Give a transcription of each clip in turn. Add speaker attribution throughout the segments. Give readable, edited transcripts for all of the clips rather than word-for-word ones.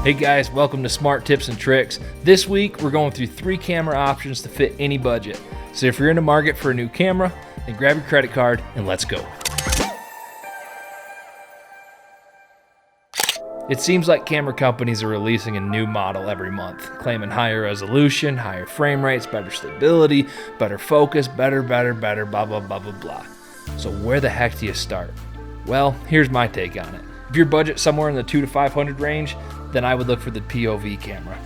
Speaker 1: Hey guys, welcome to Smart Tips and Tricks. This week, we're going through 3 camera options to fit any budget. So if you're in the market for a new camera, then grab your credit card and let's go. It seems like camera companies are releasing a new model every month, claiming higher resolution, higher frame rates, better stability, better focus, better, blah, blah, blah, blah, blah. So where the heck do you start? Well, here's my take on it. If your budget's somewhere in the $200 to $500 range, then I would look for the POV camera.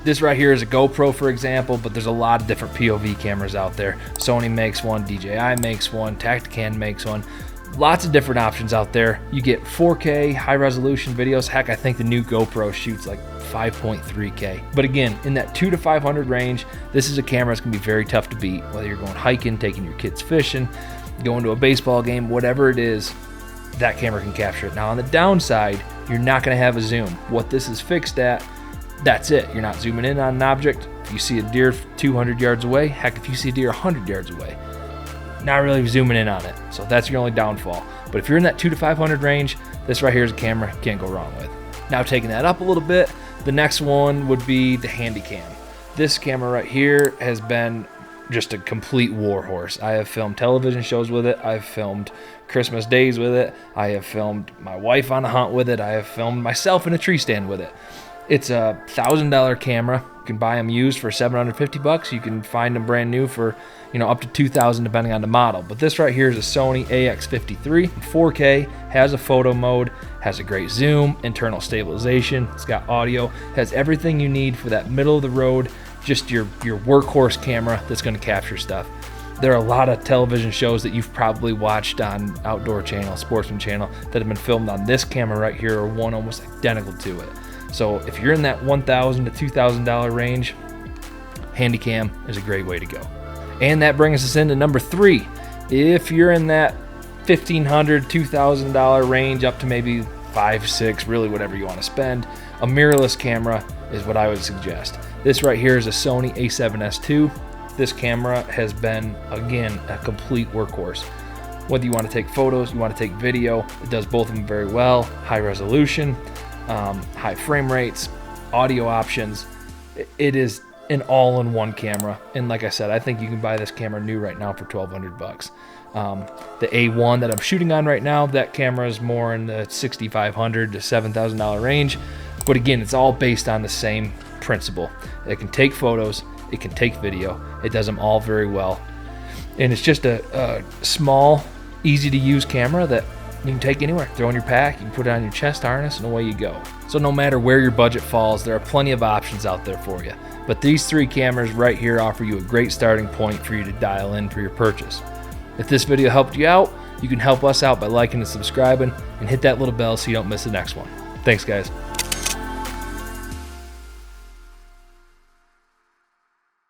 Speaker 1: This right here is a GoPro, for example, but there's a lot of different POV cameras out there. Sony makes one, DJI makes one, Tactican makes one. Lots of different options out there. You get 4K, high resolution videos. Heck, I think the new GoPro shoots like 5.3K. But again, in that $200 to $500 range, this is a camera that's gonna be very tough to beat. Whether you're going hiking, taking your kids fishing, going to a baseball game, whatever it is, that camera can capture it. Now on the downside, you're not gonna have a zoom. What this is fixed at, that's it. You're not zooming in on an object. If you see a deer 200 yards away, heck, if you see a deer 100 yards away, not really zooming in on it. So that's your only downfall. But if you're in that $200 to $500 range, this right here is a camera you can't go wrong with. Now taking that up a little bit, the next one would be the Handycam. This camera right here has been just a complete warhorse. I have filmed television shows with it. I've filmed Christmas days with it. I have filmed my wife on a hunt with it. I have filmed myself in a tree stand with it. It's a $1,000 camera. You can buy them used for $750. You can find them brand new for, up to $2,000 depending on the model. But this right here is a Sony AX53, 4K, has a photo mode, has a great zoom, internal stabilization. It's got audio, has everything you need for that middle of the road, just your workhorse camera that's going to capture stuff. There are a lot of television shows that you've probably watched on Outdoor Channel, Sportsmen channel, that have been filmed on this camera right here, or one almost identical to it. So if you're in that $1,000 to $2,000 range, Handycam is a great way to go. And that brings us into number 3. If you're in that $1,500, $2,000 range, up to maybe $5,000, $6,000, really whatever you want to spend, a mirrorless camera is what I would suggest. This right here is a Sony a7S II. This camera has been, again, a complete workhorse. Whether you want to take photos, you want to take video, it does both of them very well. High resolution, high frame rates, audio options. It is an all-in-one camera. And like I said, I think you can buy this camera new right now for $1,200. The A1 that I'm shooting on right now, that camera is more in the $6,500 to $7,000 range. But again, it's all based on the same principle. It can take photos, it can take video, it does them all very well. And it's just a small, easy to use camera that you can take anywhere. Throw in your pack, you can put it on your chest harness, and away you go. So no matter where your budget falls, there are plenty of options out there for you. But these 3 cameras right here offer you a great starting point for you to dial in for your purchase. If this video helped you out, you can help us out by liking and subscribing, and hit that little bell so you don't miss the next one. Thanks, guys.